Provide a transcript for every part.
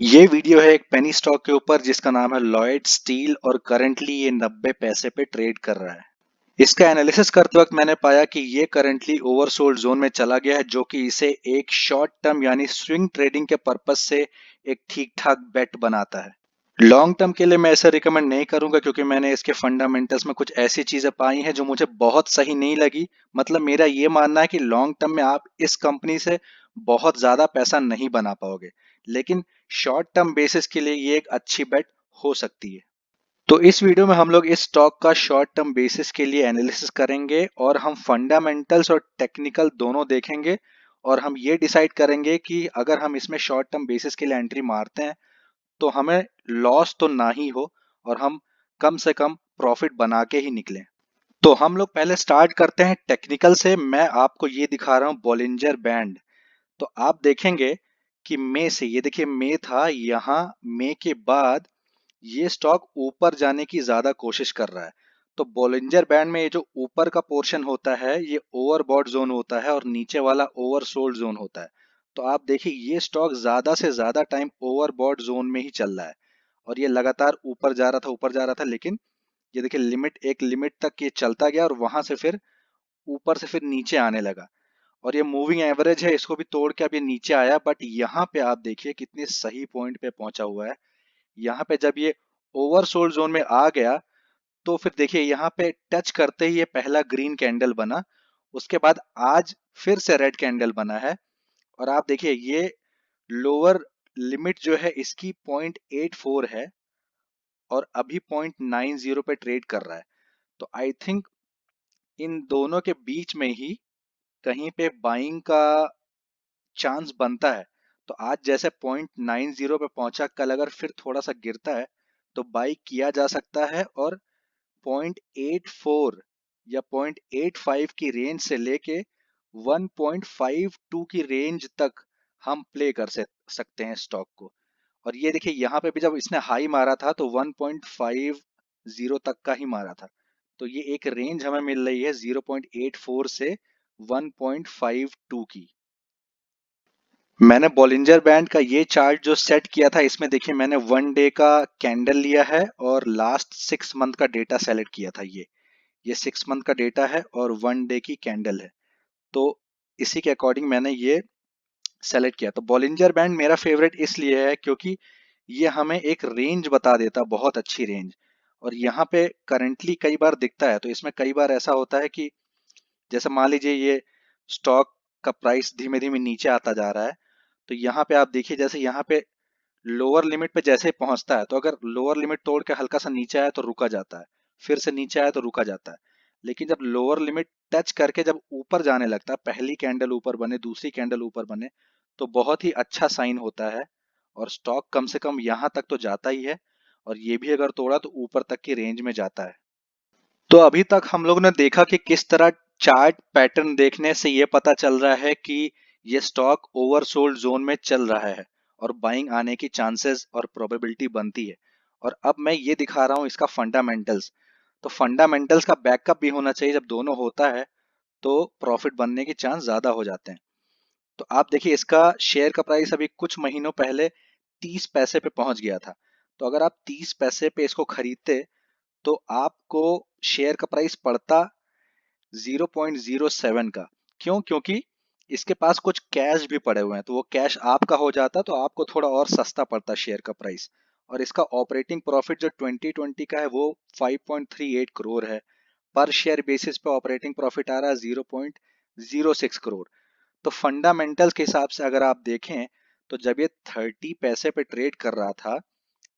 ये वीडियो है एक पेनी स्टॉक के ऊपर जिसका नाम है लॉयड स्टील और करंटली ये 90 पैसे पे ट्रेड कर रहा है। इसका एनालिसिस करते वक्त मैंने पाया कि ये करंटली ओवरसोल्ड जोन में चला गया है, जो कि इसे एक शॉर्ट टर्म यानी स्विंग ट्रेडिंग के पर्पस से एक ठीक ठाक बेट बनाता है। लॉन्ग टर्म के लिए मैं ऐसा रिकमेंड नहीं करूंगा, क्योंकि मैंने इसके फंडामेंटल्स में कुछ ऐसी चीजें पाई हैं जो मुझे बहुत सही नहीं लगी। मतलब मेरा ये मानना है कि लॉन्ग टर्म में आप इस कंपनी से बहुत ज्यादा पैसा नहीं बना पाओगे, लेकिन शॉर्ट टर्म बेसिस के लिए ये एक अच्छी बेट हो सकती है। तो इस वीडियो में हम लोग इस स्टॉक का शॉर्ट टर्म बेसिस के लिए एनालिसिस करेंगे और हम फंडामेंटल्स और टेक्निकल दोनों देखेंगे, और हम ये डिसाइड करेंगे कि अगर हम इसमें शॉर्ट टर्म बेसिस के लिए एंट्री मारते हैं तो हमें लॉस तो ना ही हो और हम कम से कम प्रॉफिट बना के ही निकलें। तो हम लोग पहले स्टार्ट करते हैं टेक्निकल से। मैं आपको ये दिखा रहा हूँ बॉलिंजर बैंड। तो आप देखेंगे कि मई से, ये देखिए मई था यहाँ, मई के बाद ये स्टॉक ऊपर जाने की ज्यादा कोशिश कर रहा है। तो बॉलिंजर बैंड में ये जो ऊपर का पोर्शन होता है ये ओवरबॉट जोन होता है और नीचे वाला ओवरसोल्ड जोन होता है। तो आप देखिए ये स्टॉक ज्यादा से ज्यादा टाइम ओवरबॉट जोन में ही चल रहा है और ये लगातार ऊपर जा रहा था, ऊपर जा रहा था, लेकिन ये देखिए एक लिमिट तक ये चलता गया और वहां से फिर ऊपर से फिर नीचे आने लगा। और ये मूविंग एवरेज है, इसको भी तोड़ के अब ये नीचे आया, बट यहाँ पे आप देखिए कितने सही पॉइंट पे पहुंचा हुआ है। यहाँ पे जब ये ओवरसोल्ड जोन में आ गया तो फिर देखिए यहाँ पे टच करते ही ये पहला ग्रीन कैंडल बना। उसके बाद आज फिर से रेड कैंडल बना है और आप देखिए ये लोअर लिमिट जो है इसकी 0.84 है और अभी 0.90 पे ट्रेड कर रहा है। तो आई थिंक इन दोनों के बीच में ही कहीं पे बाइंग का चांस बनता है। तो आज जैसे 0.90 पे पहुंचा, कल अगर फिर थोड़ा सा गिरता है तो बाई किया जा सकता है और 0.84 या 0.85 की रेंज से लेके 1.52 की रेंज तक हम प्ले कर सकते हैं स्टॉक को। और ये देखिए यहाँ पे भी जब इसने हाई मारा था तो 1.50 तक का ही मारा था। तो ये एक रेंज हमें मिल रही है 0.84 से 1.52 की। मैंने बॉलिंजर बैंड का ये चार्ट जो सेट किया था, इसमें देखिए मैंने 1 डे का कैंडल लिया है और लास्ट 6 मंथ का डेटा सेलेक्ट किया था। ये 6 मंथ का डेटा है और 1 डे की कैंडल है। तो इसी के अकॉर्डिंग मैंने ये सेलेक्ट किया। तो बॉलिंजर बैंड मेरा फेवरेट इसलिए है क्योंकि ये हमें एक रेंज बता देता, बहुत अच्छी रेंज। और यहाँ पे करंटली कई बार दिखता है, तो इसमें कई बार ऐसा होता है कि जैसे मान लीजिए ये स्टॉक का प्राइस धीमे धीमे नीचे आता जा रहा है, तो यहाँ पे आप देखिए जैसे यहाँ पे लोअर लिमिट पे जैसे ही पहुंचता है, तो अगर लोअर लिमिट तोड़ के हल्का सा नीचे आया तो रुका जाता है, फिर से नीचे आया तो रुका जाता है। लेकिन जब लोअर लिमिट टच करके जब ऊपर जाने लगता है, पहली कैंडल ऊपर बने, दूसरी कैंडल ऊपर बने, तो बहुत ही अच्छा साइन होता है और स्टॉक कम से कम यहाँ तक तो जाता ही है, और ये भी अगर तोड़ा तो ऊपर तक की रेंज में जाता है। तो अभी तक हम लोग ने देखा कि किस तरह चार्ट पैटर्न देखने से ये पता चल रहा है कि ये स्टॉक ओवरसोल्ड जोन में चल रहा है और बाइंग आने की चांसेस और प्रोबेबिलिटी बनती है। और अब मैं ये दिखा रहा हूँ इसका फंडामेंटल्स। तो फंडामेंटल्स का बैकअप भी होना चाहिए, जब दोनों होता है तो प्रॉफिट बनने के चांस ज्यादा हो जाते हैं। तो आप देखिए इसका शेयर का प्राइस अभी कुछ महीनों पहले 30 पैसे पे पहुंच गया था। तो अगर आप 30 पैसे पे इसको खरीदते तो आपको शेयर का प्राइस पड़ता 0.07 का। क्यों? क्योंकि इसके पास कुछ कैश भी पड़े हुए हैं, तो वो कैश आपका हो जाता तो आपको थोड़ा और सस्ता पड़ता शेयर का प्राइस। और इसका ऑपरेटिंग प्रॉफिट जो 2020 का है वो 5.38 करोड़ है। पर शेयर बेसिस पे ऑपरेटिंग प्रॉफिट आ रहा है 0.06 करोड़। तो फंडामेंटल्स के हिसाब से अगर आप देखें तो जब ये 30 पैसे पे ट्रेड कर रहा था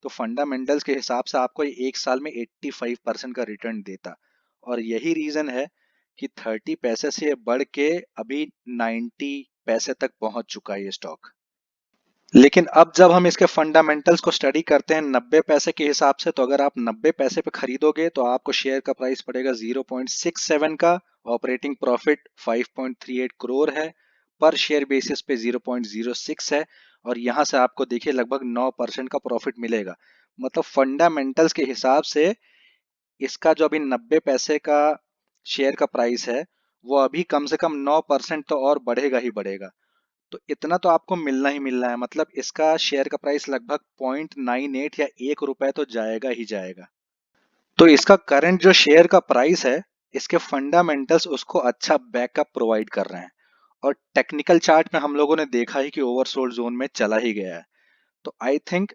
तो फंडामेंटल्स के हिसाब से आपको ये एक साल में 85% का रिटर्न देता। और यही रीजन है कि 30 पैसे से ये बढ़ के अभी 90 पैसे तक पहुंच चुका है ये स्टॉक। लेकिन अब जब हम इसके फंडामेंटल्स को स्टडी करते हैं 90 पैसे के हिसाब से, तो अगर आप 90 पैसे पे खरीदोगे तो आपको शेयर का प्राइस पड़ेगा 0.67 का। ऑपरेटिंग प्रॉफिट 5.38 करोड़ है। पर शेयर बेसिस पे 0.06 है। और यहां से आपको देखिए लगभग 9% का प्रॉफिट मिलेगा। मतलब फंडामेंटल्स के हिसाब से इसका जो अभी 90 पैसे का शेयर का प्राइस है वो अभी कम से कम 9% तो और बढ़ेगा ही बढ़ेगा। तो इतना तो आपको मिलना ही मिलना है, मतलब इसका शेयर का प्राइस लगभग 0.98 या 1 रुपए तो जाएगा ही जाएगा। तो इसका करंट जो शेयर का प्राइस है, इसके फंडामेंटल्स उसको अच्छा बैकअप प्रोवाइड कर रहे हैं, और टेक्निकल चार्ट में हम लोगों ने देखा ही कि ओवरसोल्ड जोन में चला ही गया है। तो आई थिंक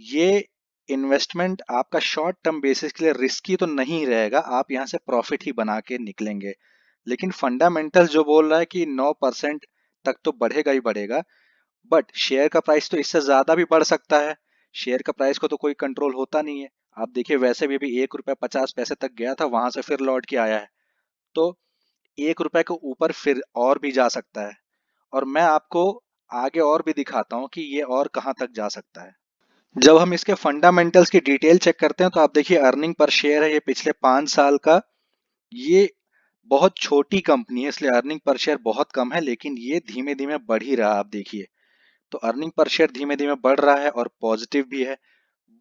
ये इन्वेस्टमेंट आपका शॉर्ट टर्म बेसिस के लिए रिस्की तो नहीं रहेगा, आप यहाँ से प्रॉफिट ही बना के निकलेंगे। लेकिन फंडामेंटल्स जो बोल रहा है कि 9% तक तो बढ़ेगा ही बढ़ेगा, बट शेयर का प्राइस तो इससे ज्यादा भी बढ़ सकता है। शेयर का प्राइस को तो कोई कंट्रोल होता नहीं है। आप देखिए, वैसे भी अभी 1 रुपया 50 पैसे तक गया था, वहां से फिर लौट के आया है। तो 1 रुपए के ऊपर फिर और भी जा सकता है, और मैं आपको आगे और भी दिखाता हूँ कि ये और कहाँ तक जा सकता है। जब हम इसके फंडामेंटल्स की डिटेल चेक करते हैं तो आप देखिए, अर्निंग पर शेयर है ये पिछले 5 साल का। ये बहुत छोटी कंपनी है, इसलिए अर्निंग पर शेयर बहुत कम है, लेकिन ये धीमे धीमे बढ़ ही रहा है। आप देखिए, तो अर्निंग पर शेयर धीमे धीमे बढ़ रहा है और पॉजिटिव भी है।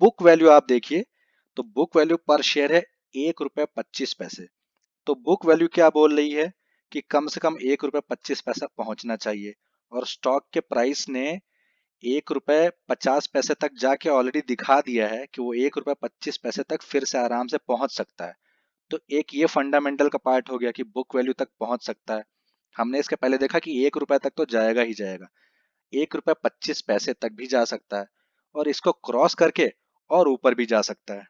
बुक वैल्यू आप देखिए, तो बुक वैल्यू पर शेयर है 1 रुपया 25 पैसे। तो बुक वैल्यू क्या बोल रही है कि कम से कम 1 रुपया 25 पैसा पहुंचना चाहिए, और स्टॉक के प्राइस ने 1 रुपये 50 पैसे तक जाके ऑलरेडी दिखा दिया है कि वो 1 रुपया 25 पैसे तक फिर से आराम से पहुंच सकता है। तो एक ये फंडामेंटल का पार्ट हो गया कि बुक वैल्यू तक पहुंच सकता है। हमने इसके पहले देखा कि 1 रुपया तक तो जाएगा ही जाएगा, 1 रुपया 25 पैसे तक भी जा सकता है, और इसको क्रॉस करके और ऊपर भी जा सकता है।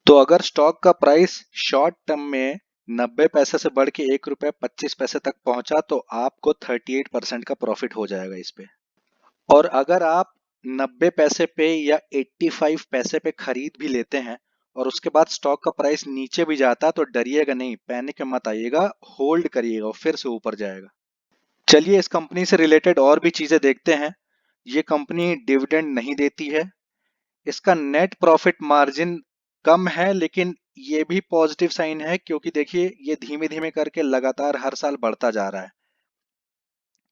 तो अगर स्टॉक का प्राइस शॉर्ट टर्म में 90 पैसे से बढ़ के 1 रुपया 25 पैसे तक पहुंचा तो आपको 38% का प्रॉफिट हो जाएगा इस पे। और अगर आप 90 पैसे पे या 85 पैसे पे खरीद भी लेते हैं और उसके बाद स्टॉक का प्राइस नीचे भी जाता है, तो डरिएगा नहीं, पैनिक में मत आइएगा, होल्ड करिएगा, फिर से ऊपर जाएगा। चलिए इस कंपनी से रिलेटेड और भी चीजें देखते हैं। ये कंपनी डिविडेंड नहीं देती है। इसका नेट प्रॉफिट मार्जिन कम है, लेकिन ये भी पॉजिटिव साइन है, क्योंकि देखिए ये धीमे धीमे करके लगातार हर साल बढ़ता जा रहा है।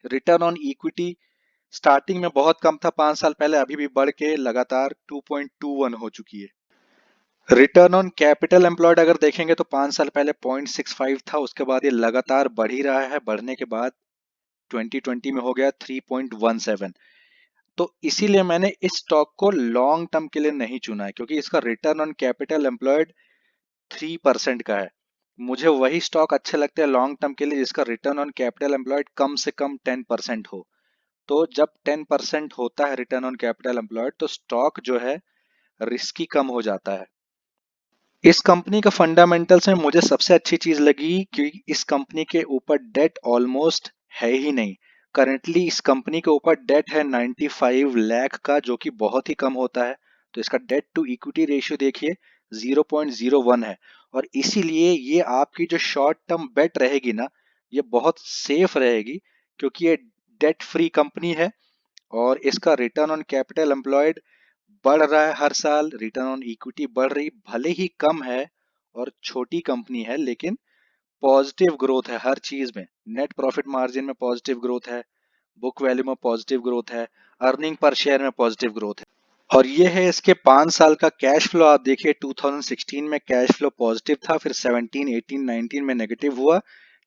रिटर्न ऑन इक्विटी स्टार्टिंग में बहुत कम था 5 साल पहले, अभी भी बढ़ के लगातार 2.21 हो चुकी है। रिटर्न ऑन कैपिटल एम्प्लॉयड अगर देखेंगे तो 5 साल पहले 0.65 था, उसके बाद ये लगातार बढ़ ही रहा है, बढ़ने के बाद 2020 में हो गया 3.17। तो इसीलिए मैंने इस स्टॉक को लॉन्ग टर्म के लिए नहीं चुना है, क्योंकि इसका रिटर्न ऑन कैपिटल एम्प्लॉयड 3% का है। मुझे वही स्टॉक अच्छे लगते हैं लॉन्ग टर्म के लिए जिसका रिटर्न ऑन कैपिटल एम्प्लॉयड कम से कम 10% हो। तो जब 10% होता है रिटर्न ऑन कैपिटल एम्प्लॉयड, तो स्टॉक जो है रिस्की कम हो जाता है। इस कंपनी का फंडामेंटल्स में मुझे सबसे अच्छी चीज लगी कि इस कंपनी के ऊपर डेट ऑलमोस्ट है ही नहीं। करंटली इस कंपनी के ऊपर डेट है 95 लाख का, जो कि बहुत ही कम होता है। तो इसका डेट टू इक्विटी रेशियो देखिए 0.01 है, और इसीलिए ये आपकी जो शॉर्ट टर्म बेट रहेगी ना, ये बहुत सेफ रहेगी, क्योंकि ये डेट फ्री कंपनी है, और इसका रिटर्न ऑन कैपिटल एम्प्लॉयड बढ़ रहा है हर साल, रिटर्न ऑन इक्विटी बढ़ रही, भले ही कम है और छोटी कंपनी है, लेकिन पॉजिटिव ग्रोथ है हर चीज में। नेट प्रॉफिट मार्जिन में पॉजिटिव ग्रोथ है, बुक वैल्यू में पॉजिटिव ग्रोथ है, अर्निंग पर शेयर में पॉजिटिव ग्रोथ है। और ये है इसके 5 साल का कैश फ्लो। आप देखिए 2016 में कैश फ्लो पॉजिटिव था, फिर 17, 18, 19 में नेगेटिव हुआ,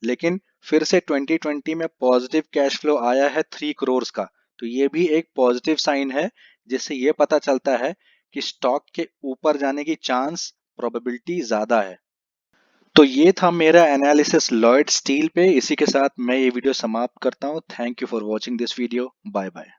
लेकिन फिर से 2020 में पॉजिटिव कैश फ्लो आया है 3 करोड़ का। तो ये भी एक पॉजिटिव साइन है, जिससे ये पता चलता है कि स्टॉक के ऊपर जाने की चांस, प्रोबेबिलिटी ज्यादा है। तो ये था मेरा एनालिसिस लॉयड स्टील पे। इसी के साथ मैं ये वीडियो समाप्त करता हूँ। Thank you for watching this video. Bye bye.